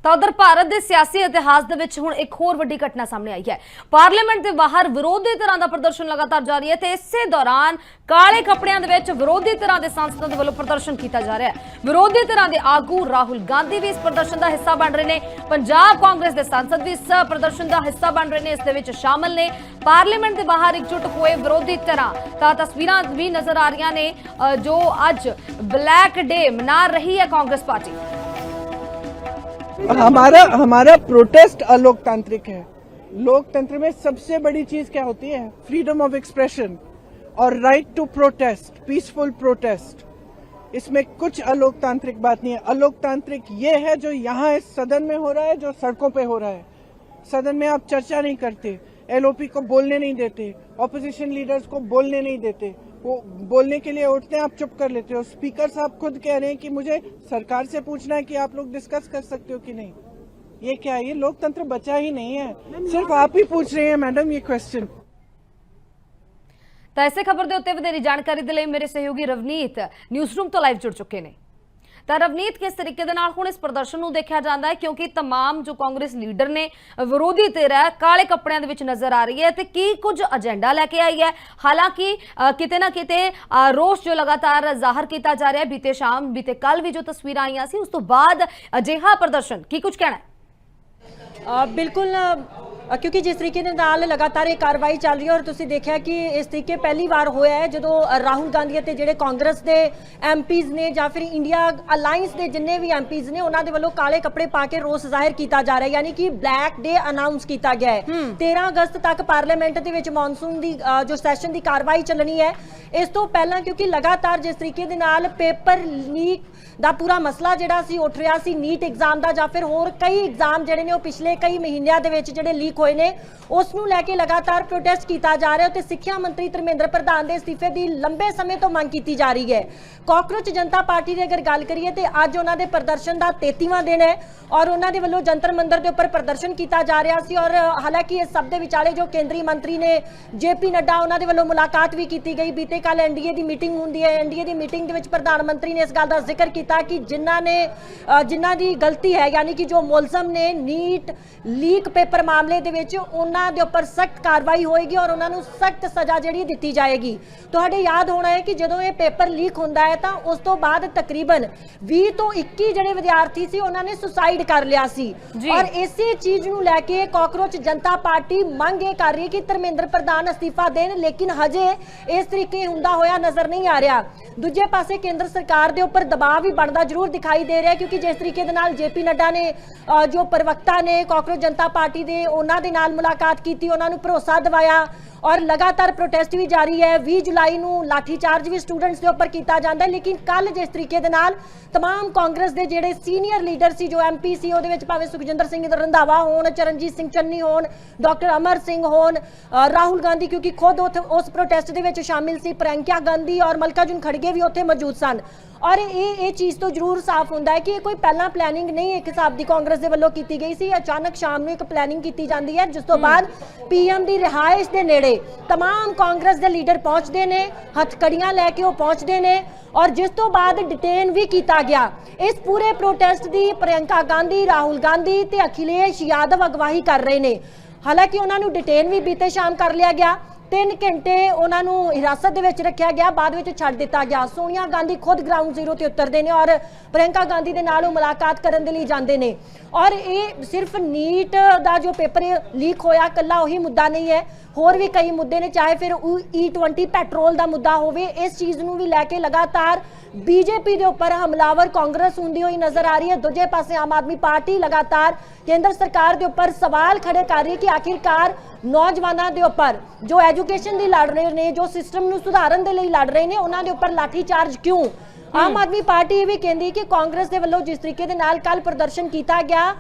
ਤਾਂ ਉਧਰ ਭਾਰਤ ਦੇ ਸਿਆਸੀ ਇਤਿਹਾਸ ਦੇ ਵਿੱਚ ਹੁਣ ਇੱਕ ਹੋਰ ਵੱਡੀ ਘਟਨਾ ਸਾਹਮਣੇ ਆਈ ਹੈ। ਪਾਰਲੀਮੈਂਟ ਦੇ ਬਾਹਰ ਵਿਰੋਧੀ ਧਿਰਾਂ ਦਾ ਪ੍ਰਦਰਸ਼ਨ ਲਗਾਤਾਰ ਜਾਰੀ ਹੈ ਤੇ ਇਸੇ ਦੌਰਾਨ ਕਾਲੇ ਕੱਪੜਿਆਂ ਦੇ ਵਿੱਚ ਵਿਰੋਧੀ ਧਿਰਾਂ ਦੇ ਸੰਸਦਾਂ ਦੇ ਵੱਲੋਂ ਪ੍ਰਦਰਸ਼ਨ ਕੀਤਾ ਜਾ ਰਿਹਾ ਹੈ। ਵਿਰੋਧੀ ਧਿਰਾਂ ਦੇ ਆਗੂ ਰਾਹੁਲ ਗਾਂਧੀ ਵੀ ਇਸ ਪ੍ਰਦਰਸ਼ਨ ਦਾ ਹਿੱਸਾ ਬਣ ਰਹੇ ਨੇ। ਪੰਜਾਬ ਕਾਂਗਰਸ ਦੇ ਸੰਸਦ ਵੀ ਇਸ ਪ੍ਰਦਰਸ਼ਨ ਦਾ ਹਿੱਸਾ ਬਣ ਰਹੇ ਨੇ, ਇਸ ਦੇ ਵਿੱਚ ਸ਼ਾਮਲ ਨੇ। ਪਾਰਲੀਮੈਂਟ ਦੇ ਬਾਹਰ ਇਕਜੁੱਟ ਹੋਏ ਵਿਰੋਧੀ ਧਿਰਾਂ ਤਾਂ ਤਸਵੀਰਾਂ ਵੀ ਨਜ਼ਰ ਆ ਰਹੀਆਂ ਨੇ ਜੋ ਅੱਜ ब्लैक डे मना रही है कांग्रेस पार्टी। हमारा प्रोटेस्ट अलोकतांत्रिक है। लोकतंत्र में सबसे बड़ी चीज क्या होती है? फ्रीडम ऑफ एक्सप्रेशन और right to protest, peaceful protest. इसमें कुछ अलोकतांत्रिक बात नहीं है। अलोकतांत्रिक ये है जो यहाँ इस सदन में हो रहा है, जो सड़कों पे हो रहा है। सदन में आप चर्चा नहीं करते, एलओपी को बोलने नहीं देते, ऑपोजिशन लीडर्स को बोलने नहीं देते, वो बोलने के लिए उठते हैं, आप चुप कर लेते हो। स्पीकर साहब खुद कह रहे हैं कि मुझे सरकार से पूछना है कि आप लोग डिस्कस कर सकते हो कि नहीं। ये क्या है? ये लोकतंत्र बचा ही नहीं है, सिर्फ आप ही पूछ रहे हैं मैडम ये क्वेश्चन। ਤਾਂ ਇਸੇ ਖਬਰ ਦੇ ਉੱਤੇ ਵਧੇਰੀ ਜਾਣਕਾਰੀ ਦੇ ਲਈ ਮੇਰੇ ਸਹਿਯੋਗੀ ਰਵਨੀਤ ਨਿਊਜ਼ਰੂਮ ਤੋਂ ਲਾਈਵ ਜੁੜ ਚੁੱਕੇ ਨੇ। ਤਾਂ ਰਵਨੀਤ, ਕਿਸ ਤਰੀਕੇ ਦੇ ਨਾਲ ਹੁਣ ਇਸ ਪ੍ਰਦਰਸ਼ਨ ਨੂੰ ਦੇਖਿਆ ਜਾਂਦਾ ਹੈ, ਕਿਉਂਕਿ तमाम ਜੋ ਕਾਂਗਰਸ ਲੀਡਰ ਨੇ ਵਿਰੋਧੀ ਧਿਰ ਹੈ ਕਾਲੇ ਕੱਪੜਿਆਂ ਦੇ ਵਿੱਚ ਨਜ਼ਰ ਆ ਰਹੀ ਹੈ ਤੇ ਕੀ ਕੁਝ ਏਜੰਡਾ ਲੈ ਕੇ ਆਈ ਹੈ। ਹਾਲਾਂਕਿ ਕਿਤੇ ਨਾ ਕਿਤੇ ਰੋਸ ਜੋ ਲਗਾਤਾਰ ਜ਼ਾਹਰ ਕੀਤਾ ਜਾ ਰਿਹਾ ਹੈ। ਬੀਤੇ ਸ਼ਾਮ ਬੀਤੇ ਕੱਲ ਵੀ ਜੋ ਤਸਵੀਰਾਂ ਆਈਆਂ ਸੀ ਉਸ ਤੋਂ ਬਾਅਦ ਅਜਿਹਾ ਪ੍ਰਦਰਸ਼ਨ, ਕੀ ਕੁਝ ਕਹਿਣਾ ਹੈ? बिल्कुल, क्योंकि जिस तरीके के नाल लगातार ये कार्रवाई चल रही है और तुसीं देखिया कि इस तरीके पहली बार होया है जो राहुल गांधी ते जिहड़े कांग्रेस के एमपीज़ ने या फिर इंडिया अलायंस के जिन्ने भी एमपीज़ ने उन्होंने वालों काले कपड़े पा के रोस जाहिर किया जा रहा है, यानी कि ब्लैक डे अनाउंस किया गया है। 13 अगस्त तक पार्लीमेंट के विच मॉनसून की जो सैशन की कार्रवाई चलनी है। इस तो पहला क्योंकि लगातार जिस तरीके के नाल पेपर लीक ਦਾ ਪੂਰਾ ਮਸਲਾ ਜਿਹੜਾ ਸੀ ਉੱਠ ਰਿਹਾ ਸੀ, ਨੀਟ ਐਗਜ਼ਾਮ ਦਾ ਜਾਂ ਫਿਰ ਹੋਰ ਕਈ ਐਗਜ਼ਾਮ ਜਿਹੜੇ ਨੇ ਉਹ ਪਿਛਲੇ ਕਈ ਮਹੀਨਿਆਂ ਦੇ ਵਿੱਚ ਜਿਹੜੇ ਲੀਕ ਹੋਏ ਨੇ ਉਸ ਨੂੰ ਲੈ ਕੇ ਲਗਾਤਾਰ ਪ੍ਰੋਟੈਸਟ ਕੀਤਾ ਜਾ ਰਿਹਾ ਤੇ ਸਿੱਖਿਆ ਮੰਤਰੀ ਧਰਮੇਂਦਰ ਪ੍ਰਧਾਨ ਦੇ ਅਸਤੀਫੇ ਦੀ ਲੰਬੇ ਸਮੇਂ ਤੋਂ ਮੰਗ ਕੀਤੀ ਜਾ ਰਹੀ ਹੈ। ਕਾਕਰੋਚ ਜਨਤਾ ਪਾਰਟੀ ਦੀ ਅਗਰ ਗੱਲ ਕਰੀਏ ਤੇ ਅੱਜ ਉਹਨਾਂ ਦੇ ਪ੍ਰਦਰਸ਼ਨ ਦਾ 33ਵਾਂ ਦਿਨ ਹੈ ਔਰ ਉਹਨਾਂ ਦੇ ਵੱਲੋਂ ਜੰਤਰ ਮੰਦਰ ਦੇ ਉੱਪਰ ਪ੍ਰਦਰਸ਼ਨ ਕੀਤਾ ਜਾ ਰਿਹਾ ਸੀ। ਔਰ ਹਾਲਾਂਕਿ ਇਸ ਸਭ ਦੇ ਵਿਚਾਲੇ ਜੋ ਕੇਂਦਰੀ ਮੰਤਰੀ ਨੇ ਜੇਪੀ ਨੱਡਾ ਉਹਨਾਂ ਦੇ ਵੱਲੋਂ ਮੁਲਾਕਾਤ ਵੀ ਕੀਤੀ ਗਈ। ਬੀਤੇ ਕੱਲ ਐਨਡੀਏ ਦੀ ਮੀਟਿੰਗ ਹੁੰਦੀ ਹੈ, ਐਨਡੀਏ ਦੀ ਮੀਟਿੰਗ ਦੇ ਵਿੱਚ ਪ੍ਰਧਾਨ ਮੰਤਰੀ ਨੇ ਇਸ ਗੱਲ ਦਾ ਜ਼ਿਕਰ ਕੀਤਾ ਕਿ ਜਿਨ੍ਹਾਂ ਦੀ ਗਲਤੀ ਹੈ, ਯਾਨੀ ਕਿ ਜੋ ਮੁਲਜ਼ਮ ਨੇ ਨੀਟ ਲੀਕ ਪੇਪਰ ਮਾਮਲੇ ਦੇ ਵਿੱਚ ਉਹਨਾਂ ਦੇ ਉੱਪਰ ਸਖਤ ਕਾਰਵਾਈ ਹੋਏਗੀ ਔਰ ਉਹਨਾਂ ਨੂੰ ਸਖਤ ਸਜ਼ਾ ਜਿਹੜੀ ਦਿੱਤੀ ਜਾਏਗੀ। ਤੁਹਾਡੇ ਯਾਦ ਹੋਣਾ ਹੈ ਕਿ ਜਦੋਂ ਇਹ ਪੇਪਰ ਲੀਕ ਹੁੰਦਾ ਹੈ ਤਾਂ ਉਸ ਤੋਂ ਬਾਅਦ ਤਕਰੀਬਨ 20 ਤੋਂ 21 ਜਿਹੜੇ ਵਿਦਿਆਰਥੀ ਸੀ ਉਹਨਾਂ ਨੇ ਸੁਸਾਈਡ ਕਰ ਲਿਆ ਸੀ ਔਰ ਇਸੇ ਚੀਜ਼ ਨੂੰ ਲੈ ਕੇ ਕਾਕਰੋਚ ਜਨਤਾ ਪਾਰਟੀ ਮੰਗ ਇਹ ਕਰ ਰਹੀ ਹੈ ਕਿ ਧਰਮੇਂਦਰ ਪ੍ਰਧਾਨ ਅਸਤੀਫਾ ਦੇਣ, ਲੇਕਿਨ ਹਜੇ ਇਸ ਤਰੀਕੇ ਹੁੰਦਾ ਹੋਇਆ ਨਜ਼ਰ ਨਹੀਂ ਆ ਰਿਹਾ। ਦੂਜੇ ਪਾਸੇ ਕੇਂਦਰ ਸਰਕਾਰ ਦੇ ਉੱਪਰ ਦਬਾਅ ਵੀ ਬਣਦਾ ਜ਼ਰੂਰ ਦਿਖਾਈ ਦੇ ਰਿਹਾ ਕਿਉਂਕਿ ਜਿਸ ਤਰੀਕੇ ਦੇ ਨਾਲ ਜੇਪੀ ਨੱਡਾ ਨੇ ਜੋ ਪ੍ਰਵਕਤਾ ਨੇ ਕਾਕਰੋਚ ਜਨਤਾ ਪਾਰਟੀ ਦੇ ਉਹਨਾਂ ਦੇ ਨਾਲ ਮੁਲਾਕਾਤ ਕੀਤੀ, ਉਹਨਾਂ ਨੂੰ ਭਰੋਸਾ ਦਿਵਾਇਆ और लगातार प्रोटेस्ट भी जारी है। 20 जुलाई ਨੂੰ लाठी चार्ज भी स्टूडेंट्स के उपर किया जाता है, लेकिन कल जिस तरीके दे नाल तमाम कांग्रेस के जिहड़े सीनियर लीडर सी जो MP सी ਉਹਦੇ ਵਿੱਚ ਭਾਵੇਂ ਸੁਖਜਿੰਦਰ ਸਿੰਘ ਰੰਧਾਵਾ ਹੋਣ, ਚਰਨਜੀਤ ਸਿੰਘ ਚੰਨੀ ਹੋਣ, डॉक्टर अमर सिंह होण, राहुल गांधी क्योंकि खुद उस प्रोटेस्ट ਦੇ ਵਿੱਚ शामिल सी, प्रियंका गांधी और मल्लिकार्जुन खड़गे भी उत्थे मौजूद सन। और ये चीज़ तो जरूर साफ होता है कि कोई पहला प्लैनिंग नहीं एक हिसाब की कांग्रेस के वलों की गई सी। अचानक शाम को एक प्लैनिंग की जाती है जिस तो बाद PM की रिहाइश के नेड़े तमाम कांग्रेस के लीडर पहुँचते हैं, हथकड़ियाँ लैके वो पहुँचते हैं और जिस तो बाद डिटेन भी किया गया। इस पूरे प्रोटेस्ट की प्रियंका गांधी, राहुल गांधी ते अखिलेश यादव अगवाही कर रहे हैं। हालांकि उन्होंने डिटेन भी बीते शाम कर लिया गया, 3 घंटे उन्होंने हिरासत के विच रखा गया, बाद में छड्ड दिता गया। सोनिया गांधी खुद ग्राउंड जीरो ते उतरते हैं और प्रियंका गांधी के नाल मुलाकात करने के लिए जाते हैं। और ये सिर्फ नीट का जो पेपर लीक होया कला उही मुद्दा नहीं है, होर भी कई मुद्दे ने, चाहे फिर E20 पेट्रोल का मुद्दा होवे। इस चीज़ को भी लैके लगातार बीजेपी के उपर हमलावर कांग्रेस होंदी हुई नजर आ रही है। दूजे पासे आम आदमी पार्टी लगातार केंद्र सरकार के उपर सवाल खड़े कर रही है कि आखिरकार नौजवानों के उपर जो एजुकेशन की लड़ रहे हैं, जो सिस्टम को सुधारन के लिए लड़ रहे हैं, उन्होंने उपर लाठी चार्ज क्यों? आम आदमी पार्टी ये भी कहती कि कांग्रेस के वलों जिस तरीके के नाल कल प्रदर्शन किया गया,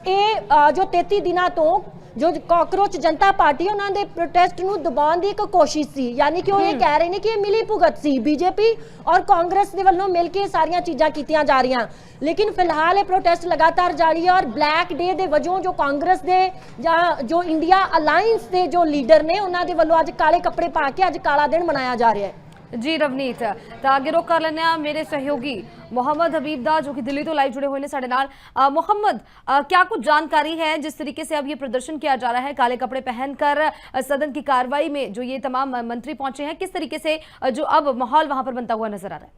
ये जो 33 दिनों तो जो काकरोच जनता पार्टी उन्होंने प्रोटेस्ट को दबाने की एक कोशिश सी, यानी कि वो ये कह रहे हैं कि मिली भुगत सी बीजेपी और कांग्रेस के वलों मिलकर सारिया चीज़ां कीतियां जा रही। लेकिन फिलहाल ये प्रोटेस्ट लगातार जारी है और ब्लैक डे के वजों जो कांग्रेस के या जो इंडिया अलायंस के जो लीडर ने उन्होंने वलों अज काले कपड़े पा के अज काला दिन मनाया जा रहा है। जी रवनीत ਤਾਂ ਅੱਗੇ ਰੁਕ ਕਰ ਲੈਂਦੇ ਆ ਮੇਰੇ ਸਹਿਯੋਗੀ मोहम्मद हबीब दा जो कि दिल्ली तो लाइव जुड़े हुए हैं साढ़े नाल। मोहम्मद, क्या कुछ जानकारी है जिस तरीके से अब ये प्रदर्शन किया जा रहा है काले कपड़े पहनकर सदन की कार्रवाई में जो ये तमाम मंत्री पहुंचे हैं, किस तरीके से जो अब माहौल वहां पर बनता हुआ नजर आ रहा है?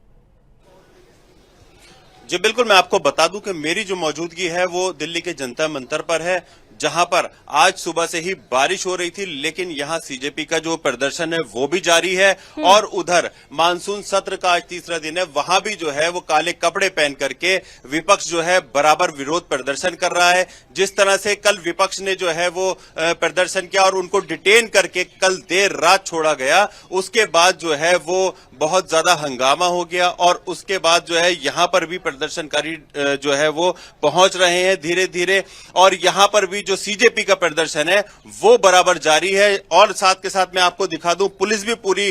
जी बिल्कुल, मैं आपको बता दूं कि मेरी जो मौजूदगी है वो दिल्ली के जनता मंतर पर है, जहां पर आज सुबह से ही बारिश हो रही थी, लेकिन यहां सीजेपी का जो प्रदर्शन है वो भी जारी है। और उधर मानसून सत्र का आज तीसरा दिन है, वहां भी जो है वो काले कपड़े पहन करके विपक्ष जो है बराबर विरोध प्रदर्शन कर रहा है। जिस तरह से कल विपक्ष ने जो है वो प्रदर्शन किया और उनको डिटेन करके कल देर रात छोड़ा गया, उसके बाद जो है वो बहुत ज्यादा हंगामा हो गया और उसके बाद जो है यहां पर भी प्रदर्शनकारी जो है वो पहुंच रहे हैं धीरे धीरे, और यहां पर भी जो सीजेपी का प्रदर्शन है वो बराबर जारी है। और साथ के साथ मैं आपको दिखा दूं, पुलिस भी पूरी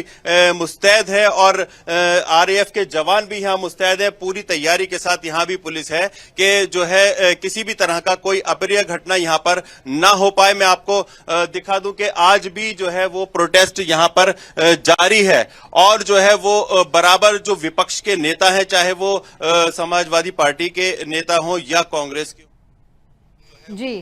मुस्तैद है और आरएएफ के जवान भी यहां मुस्तैद है। पूरी तैयारी के साथ यहां भी पुलिस है कि जो है किसी भी तरह का कोई अप्रिय घटना यहां पर ना हो पाए। मैं आपको दिखा दूं कि आज भी जो है वो प्रोटेस्ट यहां पर जारी है और जो है वो बराबर जो विपक्ष के नेता हैं, चाहे वो समाजवादी पार्टी के नेता हों या कांग्रेस के जी,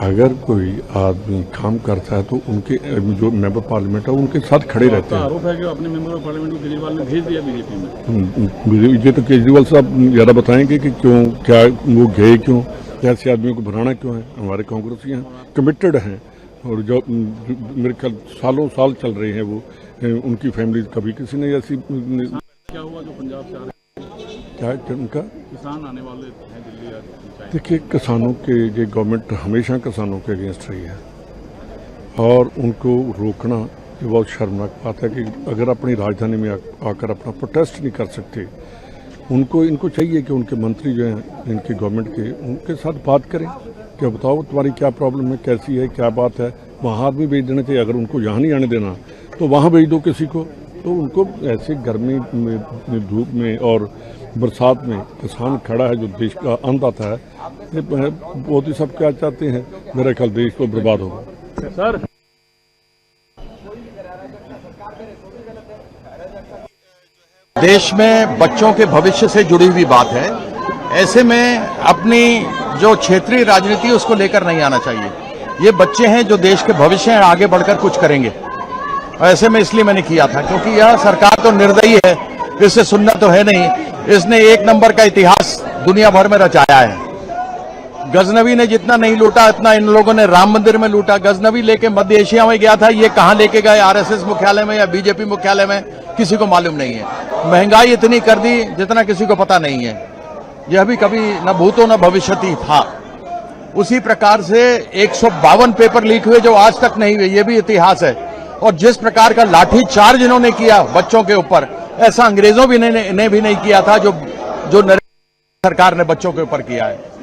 अगर कोई आदमी काम करता है तो उनके जो मेंबर पार्लियामेंट है उनके साथ खड़े रहते हैं। आरोप है कि अपने मेंबर पार्लियामेंट को केजरीवाल ने भेज दिया बीजेपी में। ये तो केजरीवाल साहब ज़्यादा बताएंगे कि क्यों, क्या वो गए क्यों, ऐसे आदमियों को भराना क्यों है। हमारे कांग्रेसी हैं, कमिटेड हैं और जो मेरे ख्याल सालों साल चल रहे हैं वो, उनकी फैमिली कभी किसी ने ऐसी। क्या हुआ जो पंजाब से आ रहे क्या उनका किसान आने वाले हैं दिल्ली आज? देखिए, किसानों के ये गवर्नमेंट हमेशा किसानों के अगेंस्ट रही है और उनको रोकना ये बहुत शर्मनाक बात है कि अगर अपनी राजधानी में आकर अपना प्रोटेस्ट नहीं कर सकते, इनको चाहिए कि उनके मंत्री जो हैं इनकी गवर्नमेंट के, उनके साथ बात करें कि बताओ तुम्हारी क्या प्रॉब्लम है, कैसी है, क्या बात है। वहाँ आदमी भेज देना चाहिए। अगर उनको यहाँ नहीं आने देना तो वहाँ भेज दो किसी को। तो उनको ऐसे गर्मी में, धूप में और बरसात में किसान खड़ा है जो देश का अन्नदाता है, बहुत ही सब क्या चाहते हैं, मेरा ख्याल देश को बर्बाद होगा। सर देश में बच्चों के भविष्य से जुड़ी हुई बात है, ऐसे में अपनी जो क्षेत्रीय राजनीति उसको लेकर नहीं आना चाहिए। ये बच्चे हैं जो देश के भविष्य हैं, आगे बढ़कर कुछ करेंगे। ऐसे में इसलिए मैंने किया था क्योंकि यह सरकार तो निर्दयी है, इससे सुनना तो है नहीं। इसने एक नंबर का इतिहास दुनिया भर में रचाया है। गजनवी ने जितना नहीं लूटा इतना इन लोगों ने राम मंदिर में लूटा। गजनवी लेके मध्य एशिया में गया था, ये कहां लेके गए, आरएसएस मुख्यालय में या बीजेपी मुख्यालय में, किसी को मालूम नहीं है। महंगाई इतनी कर दी जितना किसी को पता नहीं है। यह भी कभी न भूतो न भविष्यति था। उसी प्रकार से 152 पेपर लीक हुए जो आज तक नहीं हुए, यह भी इतिहास है। और जिस प्रकार का लाठी चार्ज इन्होंने किया बच्चों के ऊपर, ऐसा अंग्रेजों भी ने भी नहीं किया था जो नरेंद्र सरकार ने बच्चों के ऊपर किया है।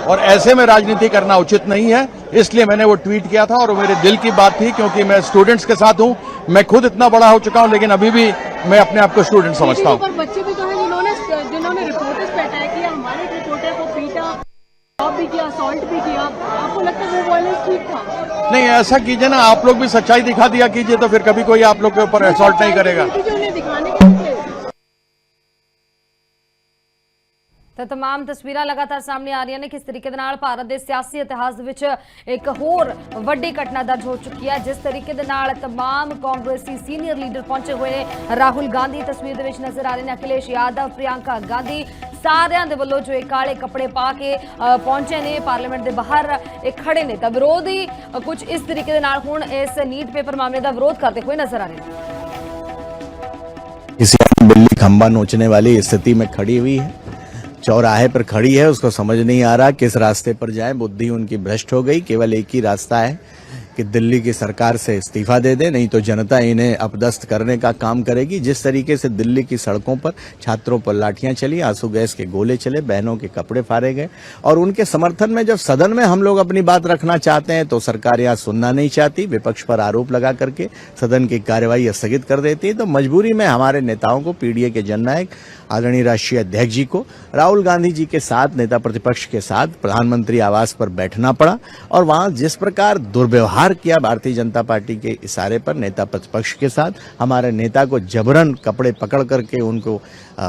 और ऐसे में राजनीति करना उचित नहीं है, इसलिए मैंने वो ट्वीट किया था और मेरे दिल की बात थी, क्योंकि मैं स्टूडेंट्स के साथ हूं। मैं खुद इतना बड़ा हो चुका हूं लेकिन अभी भी मैं अपने आप को स्टूडेंट समझता हूं। बच्चे भी तो हैं जिन्होंने रिपोर्टर्स पे अटैक किया, हमारे रिपोर्टर को पीटा भी किया, असॉल्ट भी किया। आपको लगता है वो वायलेंस ठीक था? नहीं, ऐसा कीजिए ना, आप लोग भी सच्चाई दिखा दिया कीजिए, तो फिर कभी कोई आप लोग के ऊपर असॉल्ट नहीं करेगा। ਤਾਂ तमाम तस्वीरां लगातार सामने आ रही ने किस तरीके ਦੇ ਨਾਲ ਭਾਰਤ ਦੇ ਸਿਆਸੀ ਇਤਿਹਾਸ ਦੇ ਵਿੱਚ ਇੱਕ ਹੋਰ ਵੱਡੀ ਘਟਨਾ ਦਰਜ ਹੋ ਚੁੱਕੀ ਹੈ। ਜਿਸ ਤਰੀਕੇ ਦੇ ਨਾਲ तमाम ਕਾਂਗਰਸੀ ਸੀਨੀਅਰ ਲੀਡਰ ਪਹੁੰਚੇ ਹੋਏ ਨੇ। ਰਾਹੁਲ ਗਾਂਧੀ ਤਸਵੀਰ ਦੇ ਵਿੱਚ ਨਜ਼ਰ ਆ ਰਹੇ ਨੇ, ਅਖਿਲੇਸ਼ ਯਾਦਵ, ਪ੍ਰਿयंका ਗਾਂਧੀ, ਸਾਰਿਆਂ ਦੇ ਵੱਲੋਂ ਜੋ ਇਹ ਕਾਲੇ ਕੱਪੜੇ ਪਾ ਕੇ ਪਹੁੰਚੇ ਨੇ ਪਾਰਲੀਮੈਂਟ ਦੇ ਬਾਹਰ ਇਹ ਖੜੇ ਨੇ। ਤਾਂ ਵਿਰੋਧੀ ਕੁਝ ਇਸ ਤਰੀਕੇ ਦੇ ਨਾਲ ਹੁਣ ਇਸ ਨੀਟ ਪੇपर ਮਾਮਲੇ ਦਾ ਵਿਰੋਧ ਕਰਦੇ ਹੋਏ नजर आ रहे हैं। किसी बिल्ली खंबा नोचने वाली स्थिति में खड़ी हुई है, चौराहे पर खड़ी है, उसको समझ नहीं आ रहा किस रास्ते पर जाए। बुद्धि उनकी भ्रष्ट हो गई। केवल एक ही रास्ता है कि दिल्ली की सरकार से इस्तीफा दे दे, नहीं तो जनता इन्हें अपदस्थ करने का काम करेगी। जिस तरीके से दिल्ली की सड़कों पर छात्रों पर लाठियां चली, आंसू गैस के गोले चले, बहनों के कपड़े फाड़े गए, और उनके समर्थन में जब सदन में हम लोग अपनी बात रखना चाहते हैं तो सरकार यहाँ सुनना नहीं चाहती, विपक्ष पर आरोप लगा करके सदन की कार्यवाही स्थगित कर देती है। तो मजबूरी में हमारे नेताओं को, पीडीए के जननायक आदरणीय राष्ट्रीय अध्यक्ष जी को राहुल गांधी जी के साथ, नेता प्रतिपक्ष के साथ प्रधानमंत्री आवास पर बैठना पड़ा और वहां जिस प्रकार दुर्व्यवहार व्यवहार किया भारतीय जनता पार्टी के इशारे पर नेता प्रतिपक्ष के साथ, हमारे नेता को जबरन कपड़े पकड़ करके उनको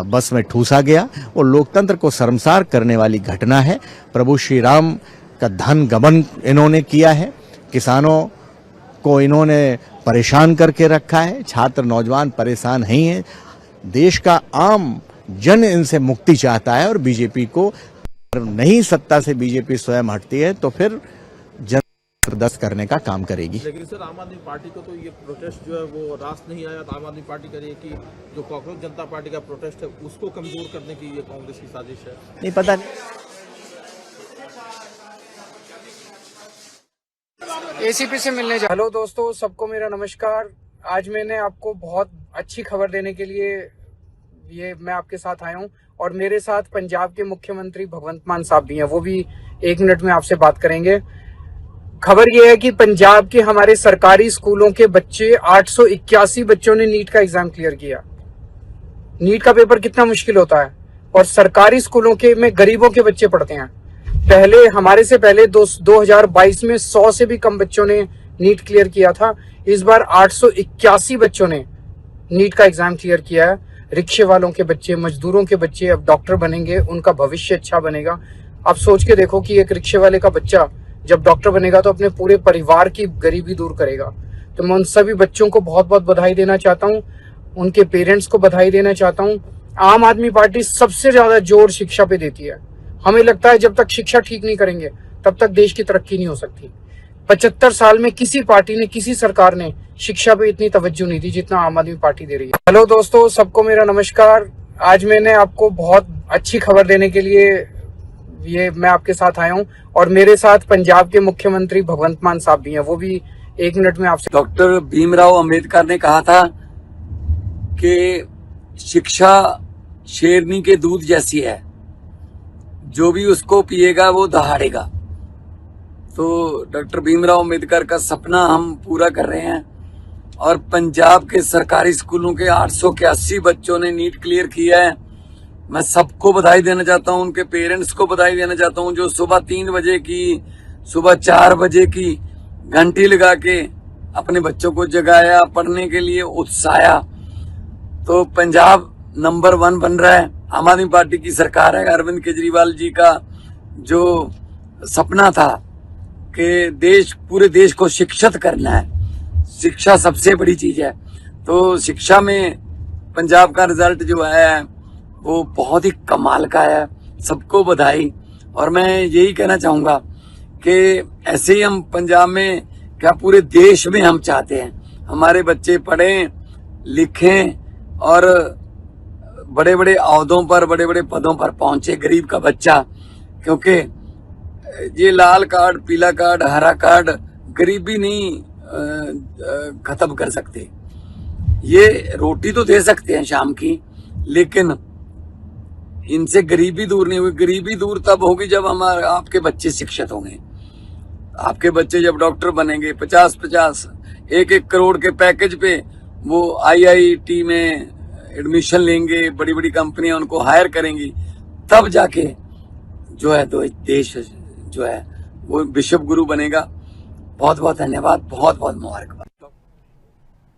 बस में ठूसा गया। वो लोकतंत्र को शर्मसार करने वाली घटना है। प्रभु श्री राम का धन गबन इन्होंने किया है, किसानों को इन्होंने परेशान करके रखा है, छात्र नौजवान परेशान नहीं है, देश का आम जन इनसे मुक्ति चाहता है। और बीजेपी को नहीं, सत्ता से बीजेपी स्वयं हटती है तो फिर जन प्रदर्शन करने का काम करेगी। लेकिन सर आम आदमी पार्टी को तो ये प्रोटेस्ट जो है वो रास नहीं आया। तो आम आदमी पार्टी कह रही है कि जो कांग्रेस जनता पार्टी का प्रोटेस्ट है उसको कमजोर करने की ये कांग्रेस की साजिश है। नहीं पता नहीं। एसीपी से मिलने जा। हेलो दोस्तों, सबको मेरा नमस्कार। आज मैंने आपको बहुत अच्छी खबर देने के लिए ये मैं आपके साथ आया हूँ और मेरे साथ पंजाब के मुख्यमंत्री भगवंत मान साहब भी हैं, वो भी 1 मिनट में आपसे बात करेंगे। खबर ये है कि पंजाब के हमारे सरकारी स्कूलों के बच्चे 881 बच्चों ने नीट का एग्जाम क्लियर किया। नीट का पेपर कितना मुश्किल होता है और सरकारी स्कूलों के में गरीबों के बच्चे पढ़ते हैं। पहले हमारे से पहले 2022 में 100 से भी कम बच्चों ने नीट क्लियर किया था। इस बार 881 बच्चों ने नीट का एग्जाम क्लियर किया है। रिक्शे वालों के बच्चे, मजदूरों के बच्चे अब डॉक्टर बनेंगे, उनका भविष्य अच्छा बनेगा। आप सोच के देखो कि एक रिक्शे वाले का बच्चा जब डॉक्टर बनेगा तो अपने पूरे परिवार की गरीबी दूर करेगा। तो मैं उन सभी बच्चों को बहुत बहुत बधाई देना चाहता हूँ, उनके पेरेंट्स को बधाई देना चाहता हूँ। आम आदमी पार्टी सबसे ज्यादा जोर शिक्षा पे देती है। हमें लगता है जब तक शिक्षा ठीक नहीं करेंगे तब तक देश की तरक्की नहीं हो सकती। 75 साल में किसी पार्टी ने, किसी सरकार ने शिक्षा पे इतनी तवज्जो नहीं दी जितना आम आदमी पार्टी दे रही है। हेलो दोस्तों, सबको मेरा नमस्कार। आज मैंने आपको बहुत अच्छी खबर देने के लिए ये मैं आपके साथ आया हूँ और मेरे साथ पंजाब के मुख्यमंत्री भगवंत मान साहब भी हैं, वो भी 1 मिनट में आपसे। डॉक्टर भीमराव अंबेडकर ने कहा था कि शिक्षा शेरनी के दूध जैसी है, जो भी उसको पिएगा वो दहाड़ेगा। तो डॉक्टर भीमराव अंबेडकर का सपना हम पूरा कर रहे हैं और पंजाब के सरकारी स्कूलों के 881 बच्चों ने नीट क्लियर किया है। मैं सबको बधाई देना चाहता हूं, उनके पेरेंट्स को बधाई देना चाहता हूं जो सुबह 3 बजे की, सुबह 4 बजे की घंटी लगा के अपने बच्चों को जगाया, पढ़ने के लिए उत्साया। तो पंजाब नंबर 1 बन रहा है। आम आदमी पार्टी की सरकार है। अरविंद केजरीवाल जी का जो सपना था कि पूरे देश को शिक्षित करना है, शिक्षा सबसे बड़ी चीज है। तो शिक्षा में पंजाब का रिजल्ट जो है वो बहुत ही कमाल का है। सबको बधाई। और मैं यही कहना चाहूंगा कि ऐसे ही हम पंजाब में, क्या पूरे देश में हम चाहते हैं हमारे बच्चे पढ़ें, लिखें और बड़े बड़े ओहदों पर, बड़े बड़े पदों पर पहुंचे गरीब का बच्चा। क्योंकि ये लाल कार्ड, पीला कार्ड, हरा कार्ड गरीबी नहीं खत्म कर सकते। ये रोटी तो दे सकते हैं शाम की, लेकिन इनसे गरीबी दूर नहीं हुई। गरीबी दूर तब होगी जब आपके बच्चे शिक्षित होंगे। आपके बच्चे जब डॉक्टर बनेंगे, 50-50, 1-1 करोड़ के पैकेज पे वो IIT में एडमिशन लेंगे, बड़ी बड़ी कंपनियां उनको हायर करेंगी, तब जाके जो है तो देश जो है वो विश्व गुरु बनेगा। बहुत बहुत धन्यवाद, बहुत बहुत मुबारकबाद।